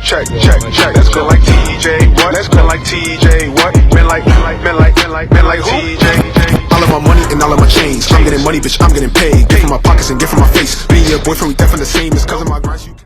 check, check, check. Let's go like TJ, what? Let's go like TJ, what? Been like TJ. All of my money and all of my chains. I'm getting money, bitch, I'm getting paid. Get from my pockets and get from my face. Being your boyfriend, we definitely the same. It's cause of my grind.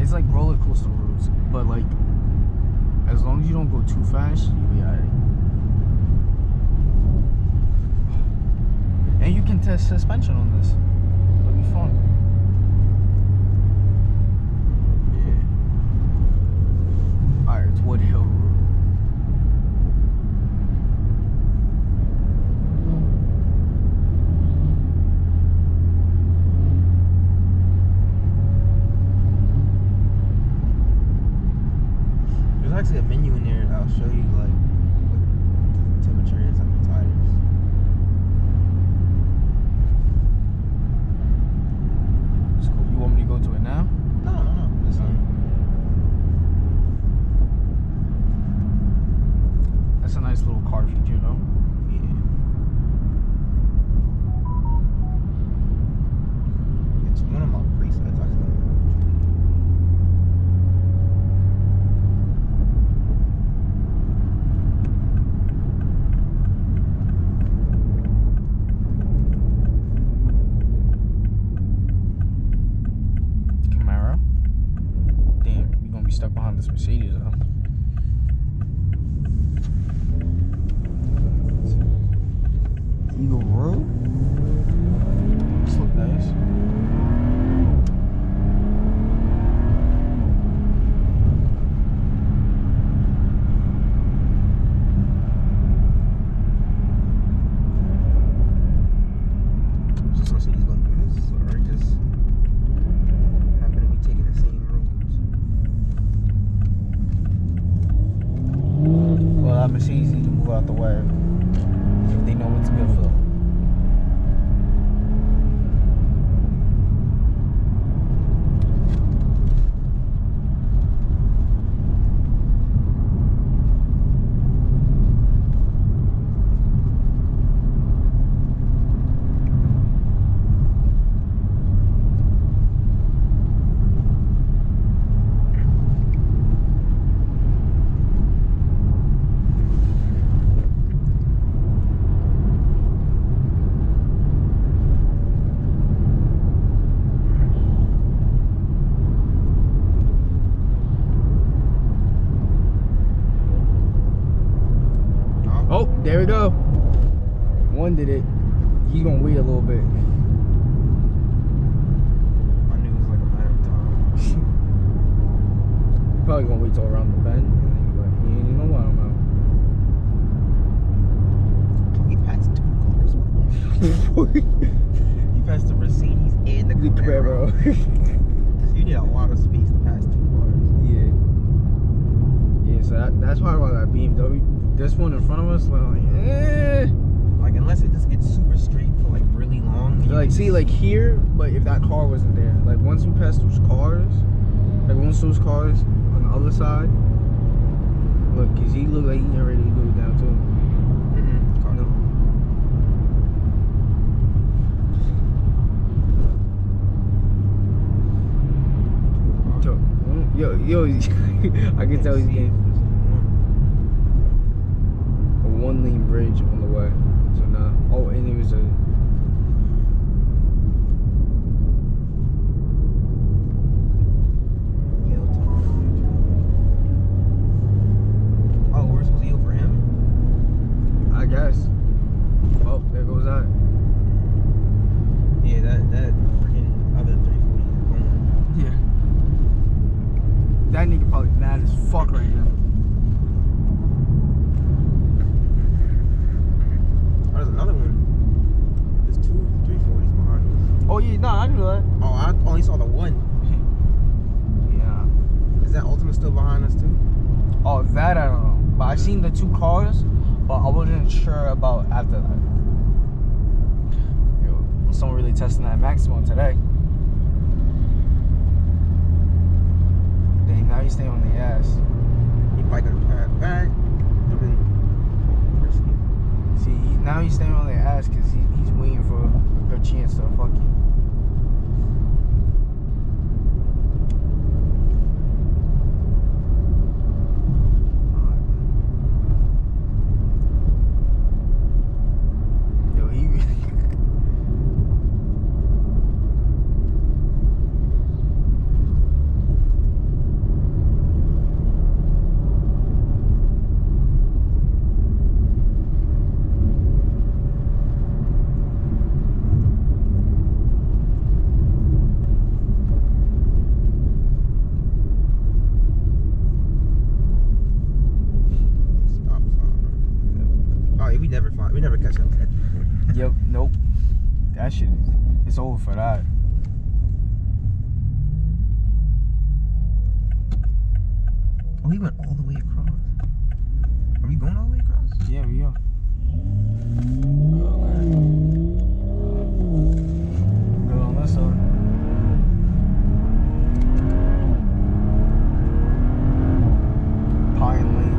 It's like roller coaster roads, but like as long as you don't go too fast, you'll be alright. And you can test suspension on this. It'll be fun. Yeah. Alright, it's Wood Hill Road. There's actually a menu in there that'll show you like what the temperature is on the tires. It's cool. You want me to go to it now? No. This That's a nice little car feature, though. yeah. It's one of my presets actually. Camaro. Damn, you're gonna be stuck behind this Mercedes, though. Eagle Road? This look nice. Just want to see he's going to do this, or just happen to be taking the same roads. Well, that Mercedes need to move out the way if they know what's good for them. Oh, there we go. One did it. He's gonna wait a little bit. I knew it was like a matter of time. Probably gonna wait till around the bend, and then he's like, you know what, I'm He passed two cars, bro. He passed the Mercedes and the out. Camaro. You need a lot of space to pass two cars. Yeah. Yeah, so that's why I got BMW. This one in front of us, like, Like, unless it just gets super straight for like really long. like, see, like here, but if that car wasn't there, like once we passed those cars, like once those cars on the other side, look, cause he looked like he ain't ready to go down too. Car No. Yo, I can tell he's getting a one-lane bridge on the way. So now, oh, and it was a. Oh, we're supposed to yield for him? I guess. Oh, there goes that. Yeah, that freaking other 340 is going. Yeah. That nigga probably mad as fuck right now. Oh, there's another one. There's two 340s behind us. Oh yeah, nah, I knew that. Oh, I only saw the one. Yeah. Is that Ultima still behind us too? Oh, that I don't know. But I seen the two cars, but I wasn't sure about after that. Yo, someone really testing that maximum today. he's staying on the ass. He probably gonna pass back. Really risky. See, now he's staying on their ass because he's waiting for a good chance to fuck you. We never catch up. Yep, nope. That shit is, it's over for that. Oh, he went all the way across. Are we going all the way across? Yeah, we are. Okay. Good on this side. Pine Lane.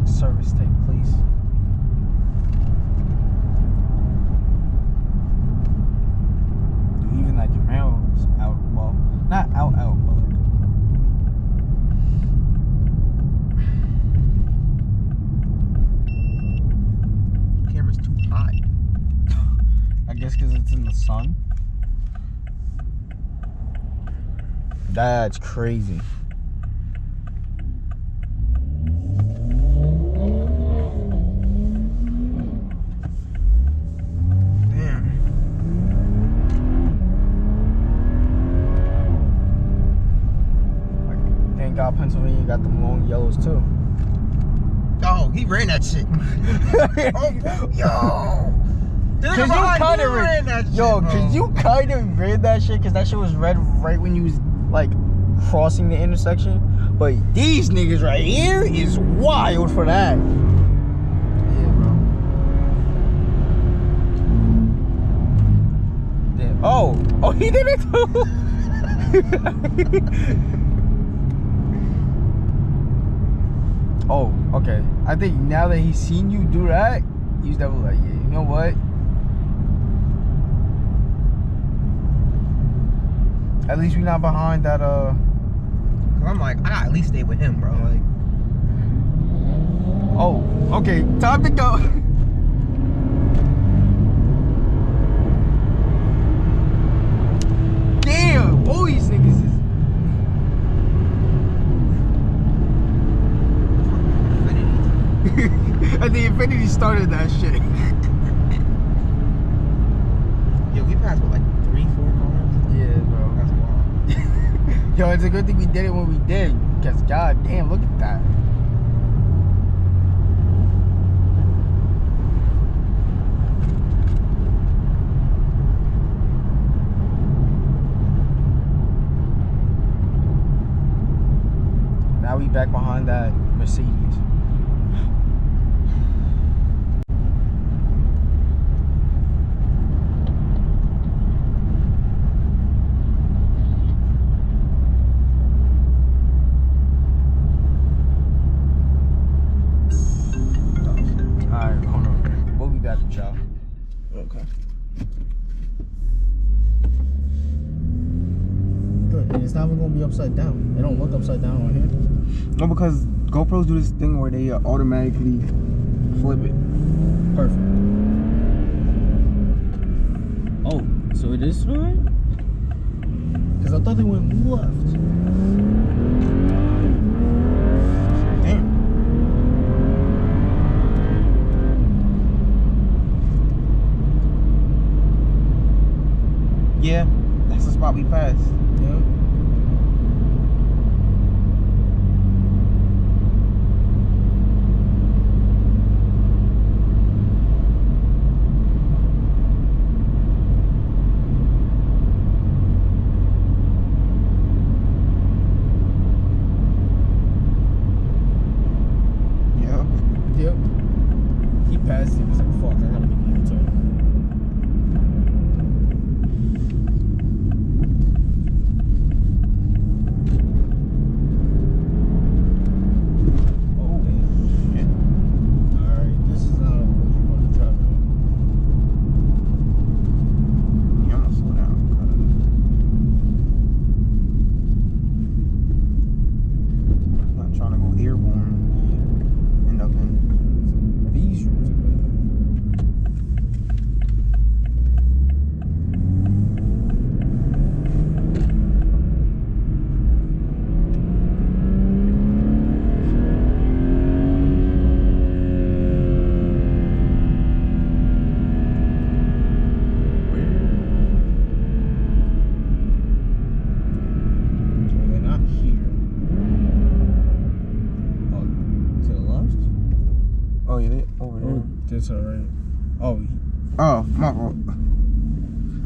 Service take place. Even like your mail's out, well, not out, but like. Camera's too hot. I guess because it's in the sun. That's crazy. Pennsylvania got them long yellows too. Oh, he ran that shit. Oh, yo. Cause you kind of ran that shit. Yo, cause you kind of ran that shit, cause that shit was red right when you was like crossing the intersection. But these niggas right here is wild for that. Yeah, bro. Yeah. Oh, he did it too. Oh, okay. I think now that he's seen you do that, he's definitely like, yeah, you know what? At least we're not behind that, Cause I'm like, I gotta at least stay with him, bro. Like, oh, okay. Time to go. Damn, all these niggas is. And the Infinity started that shit. Yeah, we passed what, like 3-4 cars? Yeah, bro. That's wild. Yo, it's a good thing we did it when we did. Because god damn, look at that. Now we back behind that Mercedes. Okay. Good. And it's not even gonna be upside down. They don't look upside down on here. No, because GoPros do this thing where they automatically flip it. Perfect. Oh, so it is right? Because I thought they went left. Damn. Yeah, that's the spot we passed. Yeah. to the right. Oh. Oh, my fault.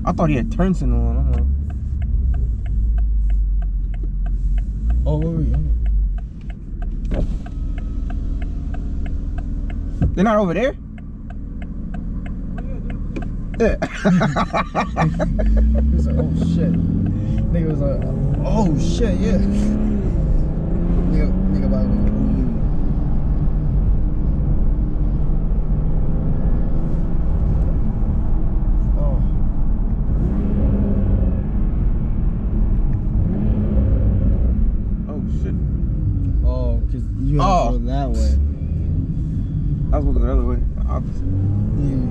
I thought he had turn signal on. I'm like, Oh, wait. they're not over there? Yeah. He was like, oh shit. Nigga was like, oh shit, yeah. Nigga about to go. You have to go that way. I was looking the other way. Opposite. Yeah.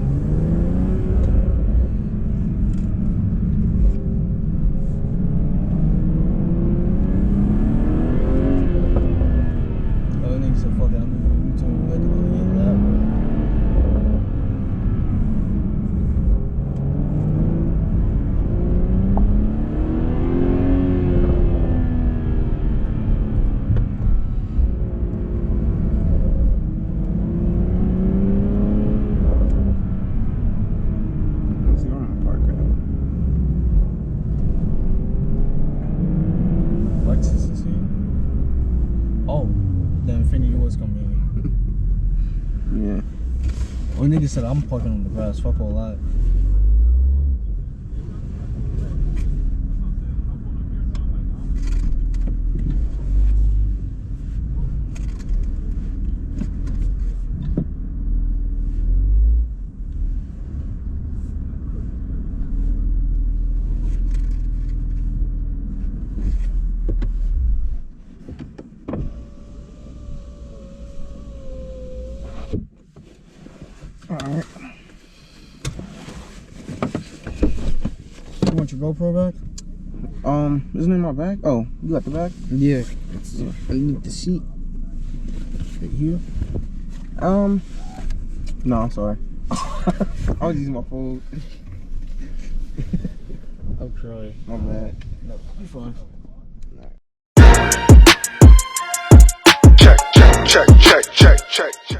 Oh, nigga said, fuck it, I'm gonna go that way. Yeah. Well, nigga said I'm parking on the grass. Fuck all that. Alright. You want your GoPro back? Isn't it in my bag? Oh, you got the bag? Yeah. Underneath the seat. Right here. No, I'm sorry. I was using my phone. I'm trying. My bad. No, you're fine. Check, check, check, check, check, check.